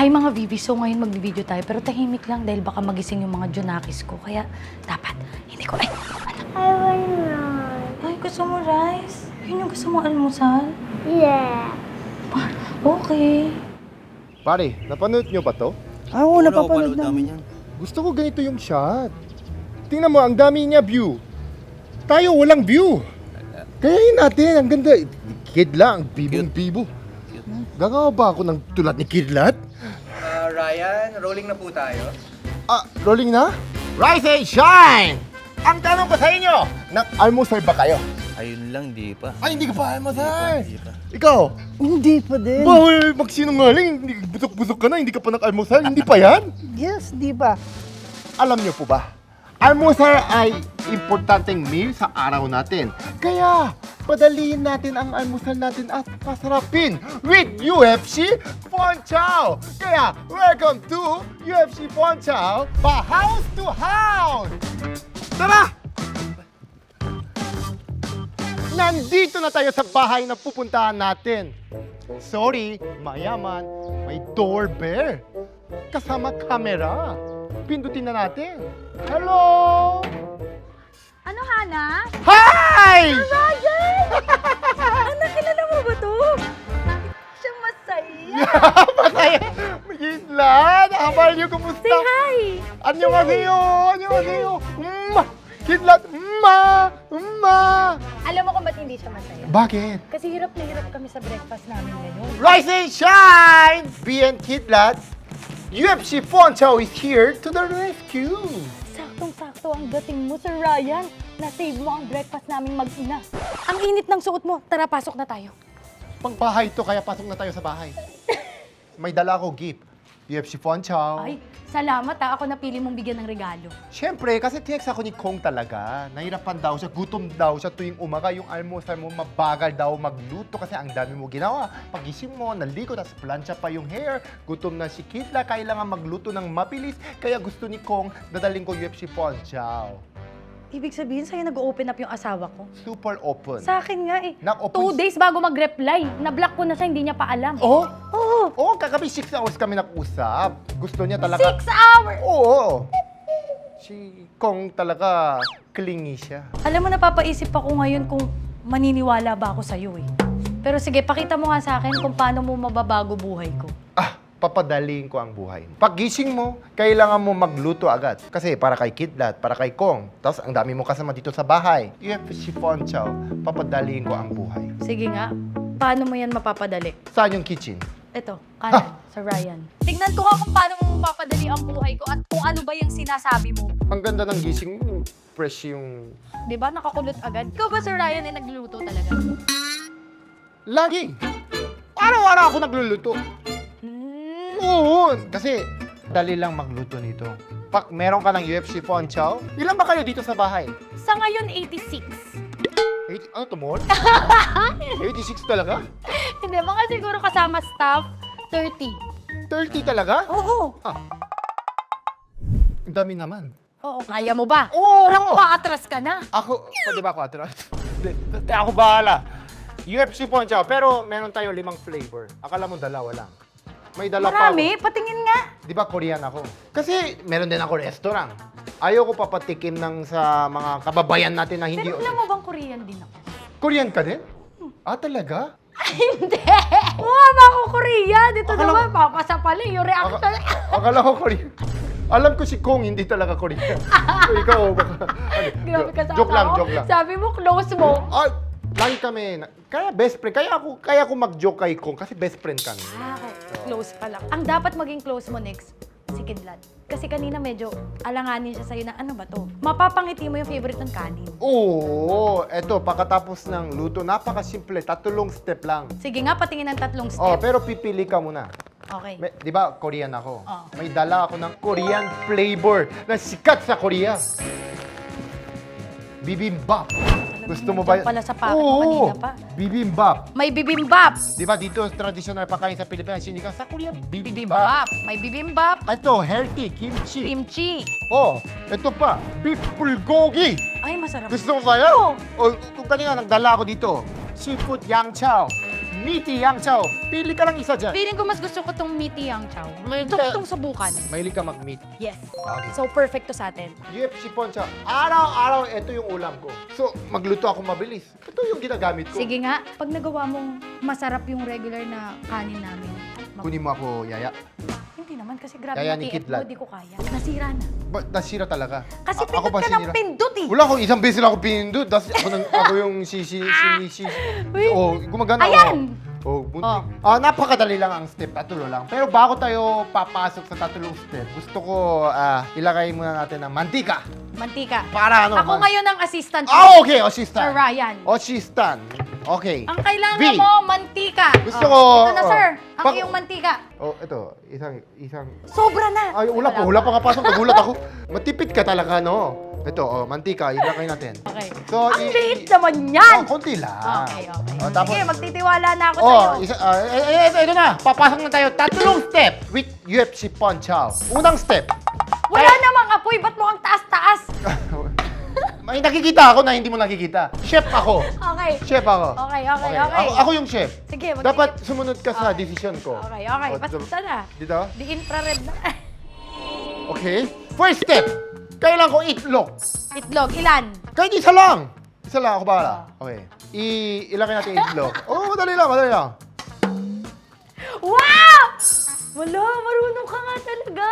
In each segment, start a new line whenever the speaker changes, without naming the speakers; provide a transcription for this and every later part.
Hi mga Vivi, so ngayon magbibideo tayo pero tahimik lang dahil baka magising yung mga Junakis ko. Kaya dapat, hindi ko, ano?
I want rice.
Ay, gusto mo rice? Yun yung gusto mo almusal?
Yeah.
Okay.
Pare, napanood nyo ba to?
Oo, napapanood namin yan.
Gusto ko ganito yung shot. Tingnan mo, ang dami niya view. Tayo walang view. Kayain natin, ang ganda. Kidla, ang bibong-bibo. Gagawa ba ako ng tulad ni Kidlat?
Ryan, rolling na po tayo.
Rolling na? Rise and shine! Ang tanong ko sa inyo, nag-almusal ba kayo?
Ayun lang, di pa.
Ay, hindi ka pa almusal.
Hindi pa.
Ikaw?
Hindi pa din.
Bawal magsinungaling. Busok-busok ka na, hindi ka pa nag-almusal. Hindi pa yan?
Yes, di ba?
Alam niyo po ba? Almusal ay importanteng meal sa araw natin. Kaya, padaliin natin ang almusal natin at pasarapin with UFC Ponchow! Kaya, welcome to UFC Ponchow, pa house to house! Tara! Nandito na tayo sa bahay na pupuntahan natin. Sorry, mayaman, may doorbell. Kasama camera. Pindutin na natin. Hello!
Ano, Hana?
Hi!
Ryan! Anak, kilala mo ba to? Siya masaya.
Masaya! Kidlat! Habal niyo, kumusta?
Say hi!
Annyeonghaseyo! Annyeonghaseyo! Kidlat!
Alam mo kung ba't hindi siya masaya?
Bakit?
Kasi hirap na hirap kami sa breakfast namin ngayon.
Rise and shine! BN Kidlat! UFC Ponchow is here to the rescue!
Saktong-sakto ang dating mo, Sir Ryan. Na-save mo ang breakfast naming mag-ina. Ang init ng suot mo. Tara, pasok na tayo.
Pangbahay to, kaya pasok na tayo sa bahay. May dala ko gift. UFC Ponchow.
Ay, salamat ha. Ako napili mong bigyan ng regalo.
Siyempre, kasi tinex ako ni Kong talaga. Nahirapan daw siya, gutom daw siya tuwing umaga. Yung almusal mo, mabagal daw magluto kasi ang dami mo ginawa. Pagising mo, naligo, tapos plancha pa yung hair. Gutom na si Kidla, kailangan magluto ng mabilis. Kaya gusto ni Kong, dadaling ko UFC Ponchow.
Ibig sabihin, sa'yo nag-open up yung asawa ko.
Super open.
Sa akin nga eh.
Nag-open
2 days bago mag-reply. Na-block ko na siya, hindi niya pa alam.
Oh?
Oo.
Oo, kagabi 6 hours kami nag-usap. Gusto niya talaga.
6 hours!
Oo. Si Kong talaga clingy siya.
Alam mo, napapaisip ako ngayon kung maniniwala ba ako sa'yo eh. Pero sige, pakita mo nga sa akin kung paano mo mababago buhay ko.
Papadaliin ko ang buhay. Paggising mo, kailangan mo magluto agad. Kasi para kay Kidlat, para kay Kong, tapos ang dami mo kasama dito sa bahay. UFC Ponchow, papadaliin ko ang buhay.
Sige nga, paano mo yan mapapadali?
Saan yung kitchen?
Ito, kanan, sa Ryan. Tignan ko nga kung paano mo mapapadali ang buhay ko at kung ano ba yung sinasabi mo.
Ang ganda ng gising mo, fresh yung...
Di ba? Nakakulot agad. Ikaw ba, Sir Ryan, ay nagluluto talaga?
Lagi! Araw-araw ako nagluluto. Oo, kasi dali lang magluto nito. Pag meron ka ng UFC Ponchow, ilan ba kayo dito sa bahay?
Sa ngayon, 86.
Ano to, Mol? 86 talaga?
Hindi, baka siguro kasama staff, 30.
30 talaga?
Oo.
Ang dami naman.
Oo, kaya mo ba?
Oo!
Parang paatras ka na.
Ako, pwede ba ako atras? Hindi, ako bahala. UFC Ponchow, pero meron tayo 5 flavor. Akala mo dalawa lang. May dala
Marami,
pa
patingin nga.
ako. Di ba Korean ako? Kasi meron din ako restaurant. Ayaw ko papatikim ng sa mga kababayan natin na hindi...
Pero alam mo bang Korean din ako?
Korean ka din? Talaga?
Hindi! Mukha ba ako Korean? Dito
Akala
naman, papasa pala yung reaction.
Akala ko Korean. Alam ko si Kong hindi talaga Korean. So, ikaw, baka...
Grabe ka sa
Joke lang,
ako.
joke lang.
Sabi mo, close mo.
Ay, lagi kami. Kaya best friend. Kaya ako mag-joke kay Kong kasi best friend kami.
Okay, close pa lang. Ang dapat maging close mo next, si Kidlat. Kasi kanina medyo alanganin siya sa'yo na ano ba to? Mapapangiti mo yung favorite ng kanin.
Oo, eto, pagkatapos ng luto, napakasimple, 3 step lang.
Sige nga, patingin ng 3
Oh,
step.
pero pipili ka muna.
Okay.
Di ba, Korean ako?
Oh.
May dala ako ng Korean flavor na sikat sa Korea. Bibimbap. Gusto mo ba
nandiyan pala sa packet mo kanina pa.
Bibimbap.
May bibimbap.
Di ba dito, traditional pagkain sa Pilipinas, sinigang sa Korea, bibimbap.
Bibimbap. May bibimbap.
Ito, healthy, kimchi.
Kimchi.
Oh, ito pa, beef bulgogi.
Ay, masarap.
Gusto mo ba yan? O, kung kanina nagdala ako dito, seafood yang chow, meaty yang chow. Pili ka lang isa dyan.
Feeling ko mas gusto ko tong meaty yang chow.
May-
Gusto ko tong subukan.
Mahilig ka mag-meat.
Yes.
Okay.
So, perfect to sa atin.
UFC Poncha, araw-araw ito yung ulam ko. So, magluto ako mabilis. Ito yung ginagamit ko.
Sige nga, pag nagawa mong masarap yung regular na kanin namin.
Kunin mo ako, Yaya.
Hindi naman kasi grabe
Kaya
yung
ni
TF
Kidlat.
ko, di ko kaya. Nasira na.
Nasira talaga.
Kasi
Ako
pindot
ba
ka ng
sinira?
pindot eh.
Wala ko, isang beses lang ako pinindot. Ako yung
Uy.
Oh, gumagana.
Ayan!
Oh, bunti.
Oh.
Napakadali lang ang step, tatulo lang. Pero bago tayo papasok sa tatulong step, gusto ko ilagay muna natin ang mantika.
Mantika.
Para ano?
Ako ngayon ang assistant ko.
Ah, okay, assistant.
Sir Ryan.
Assistant. Okay.
Ang kailangan
B.
mo, mantika.
Gusto ko-
Ito na, sir. Ang
Pag-
iyong mantika.
Oh, ito, isang
Sobra na.
Ay, wala pa nga pasok. Nagulat ako. Matipid ka talaga, no? Ito, mantika, ilagay natin.
Okay.
So,
Ang liit naman yan.
konti lang.
Okay, okay.
Oh, tapos,
Sige, magtitiwala na ako sa'yo.
ito na. Papasok na tayo. Tatlong step with UFC Ponchow. Unang step.
Wala namang apoy. Ba't mo ang taas-taas?
May nakikita ako na hindi mo nakikita. Chef ako.
Okay.
Chef ako.
Okay.
Ako yung chef.
Sige,
Dapat sumunod ka sa decision ko.
Okay.
O,
Basta na.
Dito?
Di infrared na.
Okay. First step. Kailangan ko itlog.
Itlog. Ilan?
Kahit isa lang. Isa lang, ako bahala. Okay. Ilagay natin itlog. Oh, madali lang.
Wow! Wala, marunong ka nga talaga.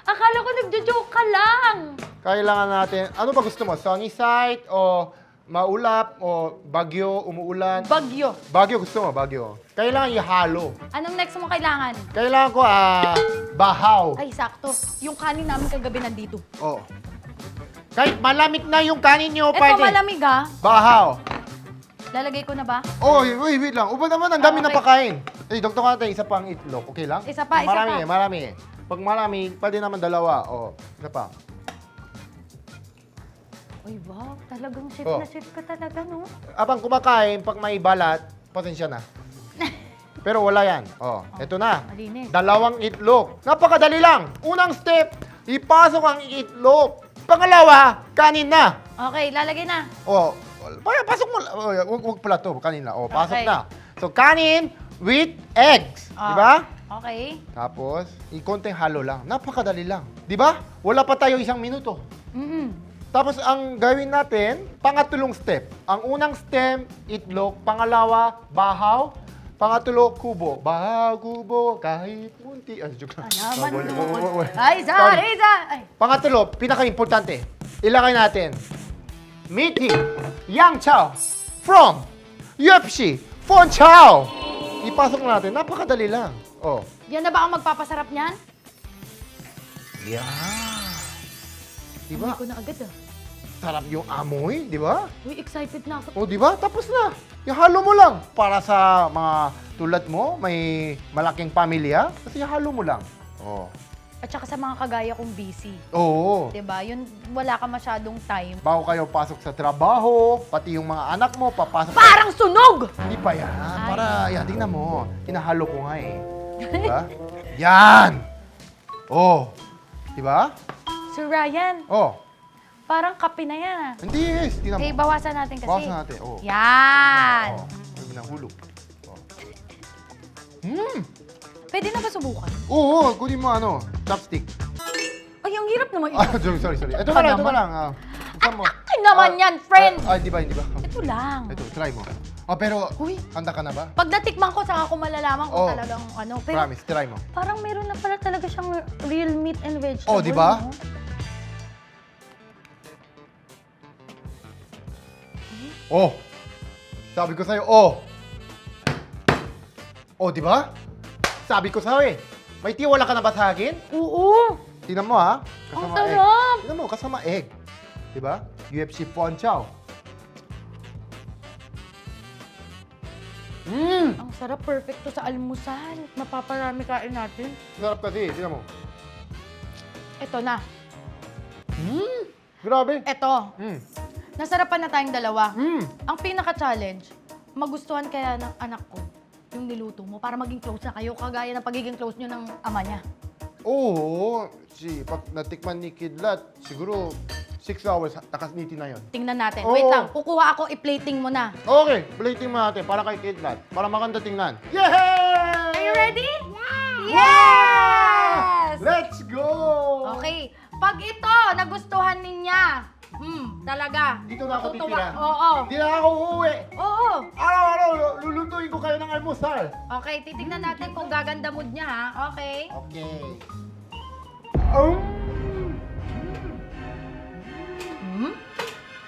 Akala ko nagjo-joke ka lang.
Kailangan natin, ano ba gusto mo? Sunny side o maulap o bagyo, umuulan?
Bagyo.
Bagyo gusto mo, bagyo. Kailangan ihalo.
Anong next mo kailangan?
Kailangan ko, bahaw.
Ay, sakto. Yung kanin namin kagabi nandito.
Oh. Kahit malamig na yung kanin nyo,
Eto,
pwede.
malamig ha.
Bahaw.
Lalagay ko na ba?
Oh, wait lang. Upa naman, ang dami
Okay.
na pakain. Dr. Kate, isa pang itlog. Okay lang?
Isa pa.
Marami. Pag marami, pwede naman dalawa. Oh, isa pa.
Uy, wow. Talagang chef
Oh.
na chef ka talaga, no?
Abang kumakain, pag may balat, pasensya na. Pero wala yan. Oh, eto na.
Malinis.
Dalawang itlog. Napakadali lang. Unang step, ipasok ang itlog. Pangalawa, kanin na.
Okay, lalagay na.
Oh, pasok mo. Oh, wag pala to, kanin na. Oh, pasok
Okay.
na. So, kanin with eggs.
Oh.
Di ba?
Okay.
Tapos, konting halo lang. Napakadali lang. Di ba? Wala pa tayo 1 minuto. Tapos, ang gawin natin, pangatlong step. Ang unang step, itlog. Pangalawa, bahaw. Pangatulo, kubo. Bahaw, kubo, kahit munti. Ay, joke lang.
Ay, sorry. Ay.
Pangatlo, pinaka-importante. Ilagay natin, meeting Yang Chow from UFC Ponchow. Ipasok natin. Napakadali lang. Oh.
Yan na ba ang magpapasarap niyan?
Yeah. Di ba?
Hindi ko na agad ah.
Sarap yung amoy, di ba?
Uy, excited na ako.
O, di ba? Tapos na. Ihalo mo lang. Para sa mga tulad mo, may malaking pamilya, kasi ihalo mo lang. Oh.
At saka sa mga kagaya kong busy.
Oo.
Diba? Yun, wala ka masyadong time.
Bago kayo pasok sa trabaho, pati yung mga anak mo, papasok.
Parang sunog!
Hindi pa yan.
Ay.
Para, yan, tingnan mo. Hinahalo ko nga eh. Diba? Yan! Oh. Diba?
Sir Ryan,
Oh.
parang kape na yan ah.
Hindi, yes. Tingnan mo.
Okay, bawasan natin kasi.
Bawasan natin. Oh.
Yan!
Oh. May binahulog. Oh.
Pwede na ba subukan?
Oo, kunin mo ano, chopstick.
Ay, ang hirap naman
Ah,
ito.
sorry. Ito
Ka
ka lang, ito
naman.
ka lang. Buksan mo.
Akin naman yan, friend!
Hindi ba?
Ito lang.
Ito, try mo. Oh, pero,
Uy.
handa ka na ba?
Pag natikman ko, saka ko malalaman kung
Oh.
talagang ano. Pero
Promise, try mo.
parang meron na pala talaga siyang real meat and vegetable.
Oh, di ba?
no?
Oh! Sabi ko sa'yo, oh! Oh, di ba? Sabi ko sa'yo eh. May tiwala ka na ba sa akin?
Oo!
Tingnan mo ha.
Ang
Kasama egg.
sarap!
Tingnan mo, kasama egg. Di ba? UFC Ponchow.
Ang sarap, perfecto sa almusal. Mapaparami kain natin.
Sarap kasi, tingnan mo.
Ito na.
Grabe.
Ito. Nasarapan na tayong dalawa.
Mm.
Ang pinaka-challenge, magustuhan kaya ng anak ko yung niluto mo para maging close na kayo, kagaya ng pagiging close nyo ng ama niya.
Oo. Pag natikman ni Kidlat, siguro 6 hours, nakasniti na yon.
Tingnan natin.
Oo.
Wait lang, kukuha ako, i-plating mo na.
Okay, plating mo natin para kay Kidlat. Para maganda tingnan. Yay!
Are you ready? Yes!
Let's go!
Okay, pag ito, nagustuhan niya, talaga.
Dito na ako
tutuwa.
titira.
Oo.
Hindi na ako uuwi.
Oo.
Araw-araw, lulutuin ko kayo ng almusal.
Okay, titignan natin kung gaganda mood niya, ha? Okay.
Okay.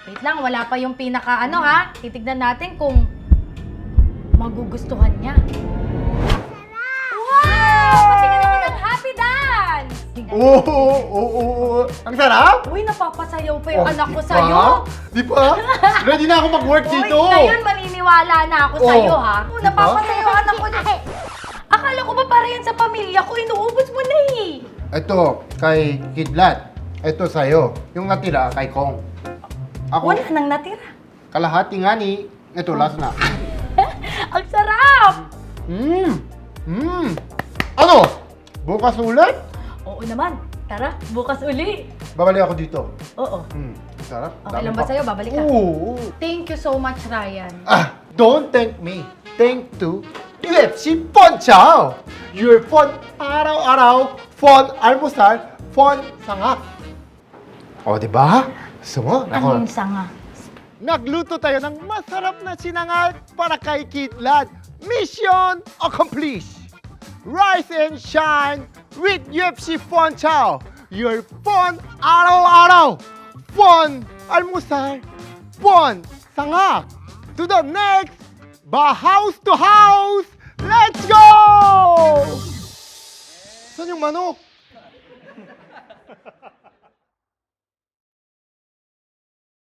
Wait lang, wala pa yung pinaka ha? Titignan natin kung magugustuhan niya. Wow! Patingin naman ng happy dance!
Oo. Ang sarap?
Uy, napapasayaw pa yung
Oh,
anak ko
di ba?
sa'yo.
Di ba? Ready na ako mag-work dito.
Uy, ngayon maniniwala na ako
Oh,
sa'yo, ha?
di ba?
Napapasayaw ang anak ko. Akala ko ba para yan sa pamilya ko? Inuubos mo na eh.
Ito, kay Kidlat. Ito sa'yo. Yung natira, kay Kong. Ako,
Wala nang natira.
kalahati nga ni. Ito, last na.
Ang sarap!
Ano? Bukas ulit?
Oo naman. Tara, bukas uli.
Babalik ako dito.
Oo.
Sarap.
Okay
Dami
lang ba
pa.
sa'yo? Babalik ka.
Oo.
Thank you so much, Ryan.
Don't thank me. Thank to UFC Ponchao. Your fun araw-araw, fun almusal, fun sangak. O, di ba? Gusto mo?
Ano yung sanga?
Nagluto tayo ng masarap na sinangag para kay Kidlat. Mission accomplished! Rise and shine with UFC Ponchao. Your fun araw-araw, fun almusal, fun sangak. To the next, house to house, let's go! Saan yung manok?